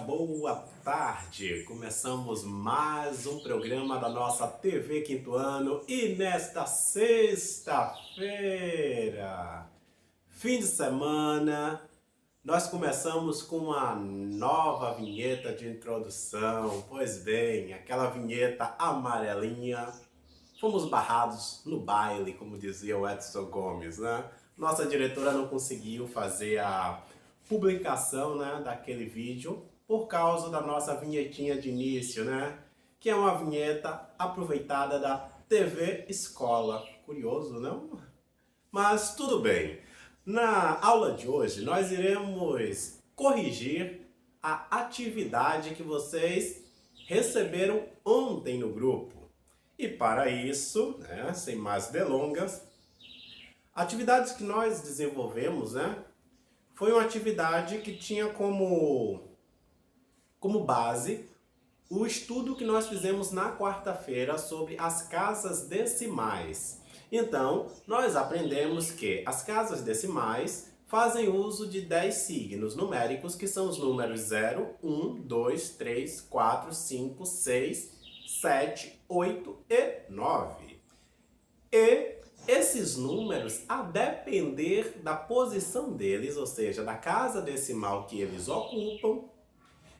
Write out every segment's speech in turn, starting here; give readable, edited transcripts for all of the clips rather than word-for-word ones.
boa tarde! Começamos mais um programa da nossa TV Quinto Ano e nesta sexta-feira, fim de semana, nós começamos com uma nova vinheta de introdução. Pois bem, aquela vinheta amarelinha. Fomos barrados no baile, como dizia o Edson Gomes, né? Nossa diretora não conseguiu fazer a publicação, né, daquele vídeo por causa da nossa vinhetinha de início, né? Que é uma vinheta aproveitada da TV Escola. Curioso, não? Mas tudo bem. Na aula de hoje, nós iremos corrigir a atividade que vocês receberam ontem no grupo. E para isso, né, sem mais delongas, atividades que nós desenvolvemos, né, foi uma atividade que tinha como base o estudo que nós fizemos na quarta-feira sobre as casas decimais. Então, nós aprendemos que as casas decimais fazem uso de 10 signos numéricos, que são os números 0, 1, 2, 3, 4, 5, 6, 7, 8 e 9. E esses números, a depender da posição deles, ou seja, da casa decimal que eles ocupam,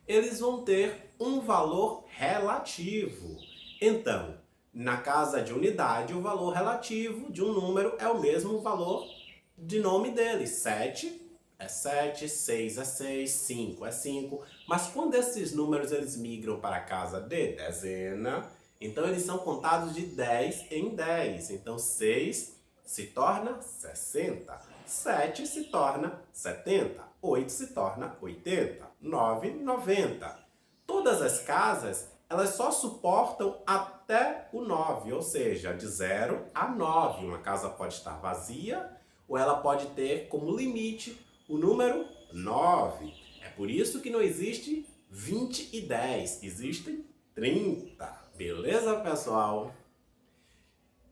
eles vão ter um valor relativo. Então, na casa de unidade, o valor relativo de um número é o mesmo valor de nome dele. 7 é 7, 6 é 6, 5 é 5. Mas quando esses números eles migram para a casa de dezena, então eles são contados de 10 em 10. Então 6 se torna 60, 7 se torna 70, 8 se torna 80, 9, 90. Todas as casas, elas só suportam até o 9, ou seja, de 0 a 9. Uma casa pode estar vazia ou ela pode ter como limite o número 9. É por isso que não existe 20 e 10, existem 30. Beleza, pessoal?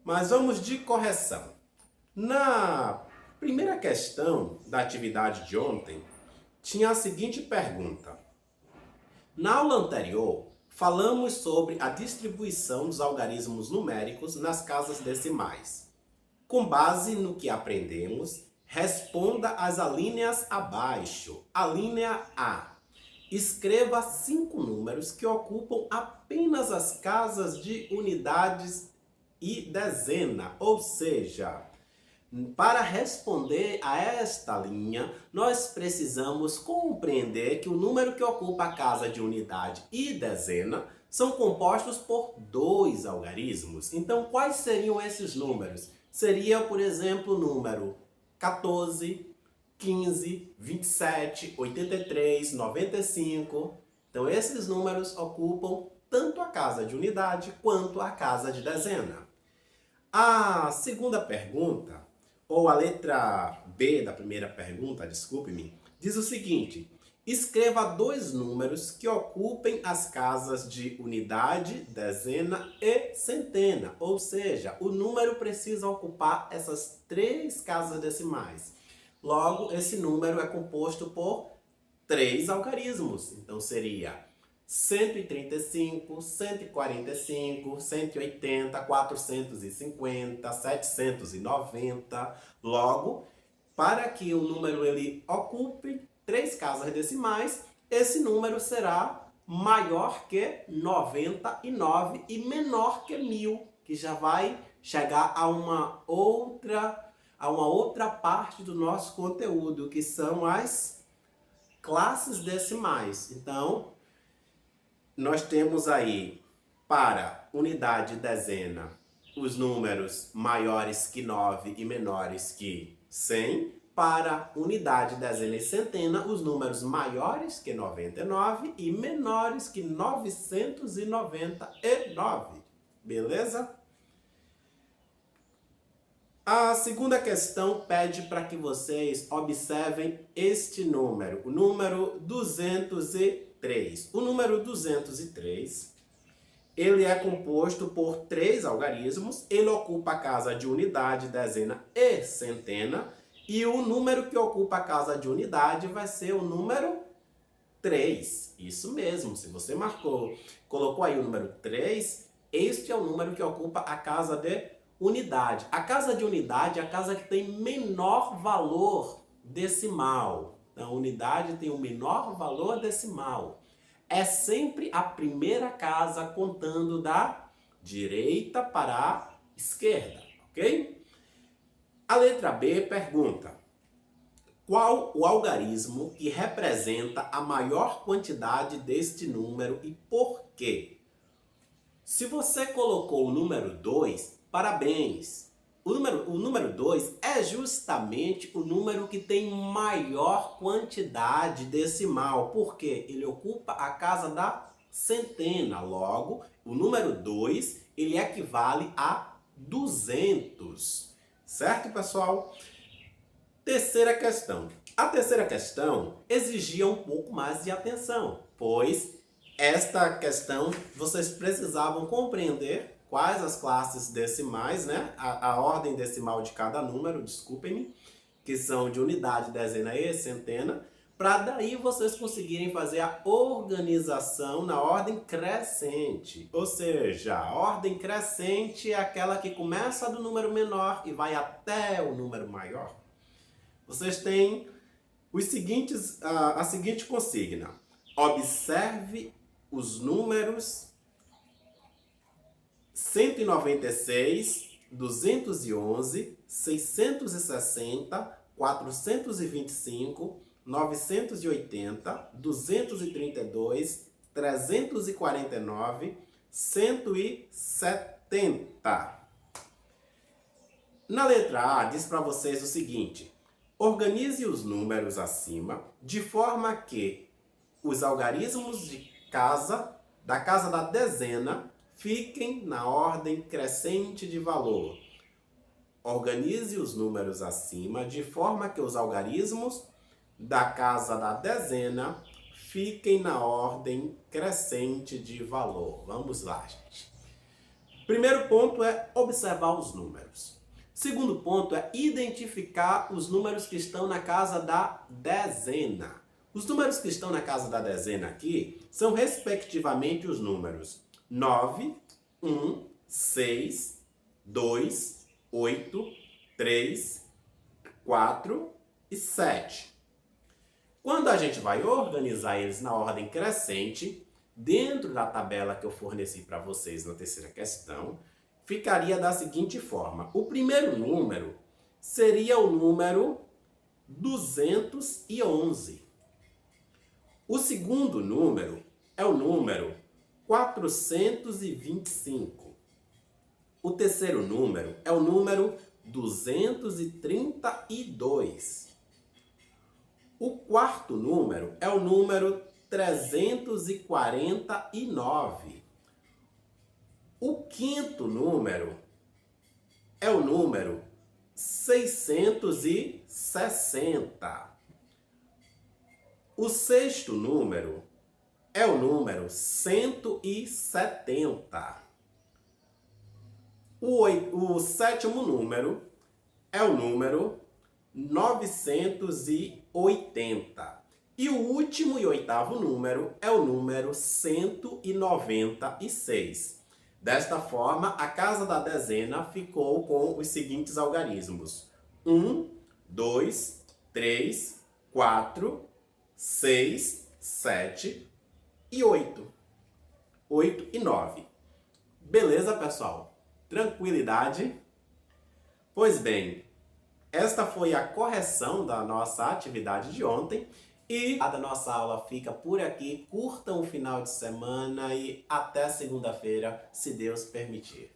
Mas vamos de correção. Na primeira questão da atividade de ontem, tinha a seguinte pergunta. Na aula anterior, falamos sobre a distribuição dos algarismos numéricos nas casas decimais. Com base no que aprendemos, responda as alíneas abaixo. Alínea A. Escreva 5 números que ocupam apenas as casas de unidades e dezena, ou seja, para responder a esta linha, nós precisamos compreender que o número que ocupa a casa de unidade e dezena são compostos por 2 algarismos. Então, quais seriam esses números? Seria, por exemplo, o número 14, 15, 27, 83, 95. Então, esses números ocupam tanto a casa de unidade quanto a casa de dezena. A segunda pergunta, ou a letra B da primeira pergunta, desculpe-me, diz o seguinte: escreva 2 números que ocupem as casas de unidade, dezena e centena. Ou seja, o número precisa ocupar essas 3 casas decimais. Logo, esse número é composto por 3 algarismos. Então, seria 135, 145, 180, 450, 790. Logo, para que o número ele ocupe 3 casas decimais, esse número será maior que 99 e menor que 1000, que já vai chegar a uma outra parte do nosso conteúdo, que são as classes decimais. Então, nós temos aí, para unidade e dezena, os números maiores que 9 e menores que 100. Para unidade, dezena e centena, os números maiores que 99 e menores que 999. Beleza? A segunda questão pede para que vocês observem este número, o número 203. O número 203, ele é composto por 3 algarismos, ele ocupa a casa de unidade, dezena e centena, e o número que ocupa a casa de unidade vai ser o número 3. Isso mesmo, se você colocou aí o número 3, este é o número que ocupa a casa de unidade. A casa de unidade é a casa que tem menor valor decimal. Então, a unidade tem o menor valor decimal. É sempre a primeira casa contando da direita para a esquerda, ok? A letra B pergunta: qual o algarismo que representa a maior quantidade deste número e por quê? Se você colocou o número 2, parabéns! O número 2 é justamente o número que tem maior quantidade decimal, porque ele ocupa a casa da centena. Logo, o número 2 ele equivale a 200. Certo, pessoal? Terceira questão. A terceira questão exigia um pouco mais de atenção, pois esta questão vocês precisavam compreender quais as classes decimais, né? A ordem decimal de cada número, desculpem-me, que são de unidade, dezena e centena, para daí vocês conseguirem fazer a organização na ordem crescente. Ou seja, a ordem crescente é aquela que começa do número menor e vai até o número maior. Vocês têm a seguinte consigna: observe os números 196, 211, 660, 425, 980, 232, 349, 170. Na letra A, diz para vocês o seguinte: organize os números acima de forma que os algarismos da casa da dezena fiquem na ordem crescente de valor. Organize os números acima de forma que os algarismos da casa da dezena fiquem na ordem crescente de valor. Vamos lá, gente. Primeiro ponto é observar os números. Segundo ponto é identificar os números que estão na casa da dezena. Os números que estão na casa da dezena aqui são respectivamente os números 9, 1, 6, 2, 8, 3, 4 e 7. Quando a gente vai organizar eles na ordem crescente, dentro da tabela que eu forneci para vocês na terceira questão, ficaria da seguinte forma: o primeiro número seria o número 211. O segundo número é o número 425. O terceiro número é o número 232. O quarto número é o número 349. O quinto número é o número 660. O sexto número é o número 170. O sétimo número é o número 980. E o último e oitavo número é o número 196. Desta forma, a casa da dezena ficou com os seguintes algarismos: 1, 2, 3, 4, 6, 7 e 8. 8 e 9. Beleza, pessoal? Tranquilidade? Pois bem, esta foi a correção da nossa atividade de ontem e a da nossa aula fica por aqui. Curtam o final de semana e até segunda-feira, se Deus permitir.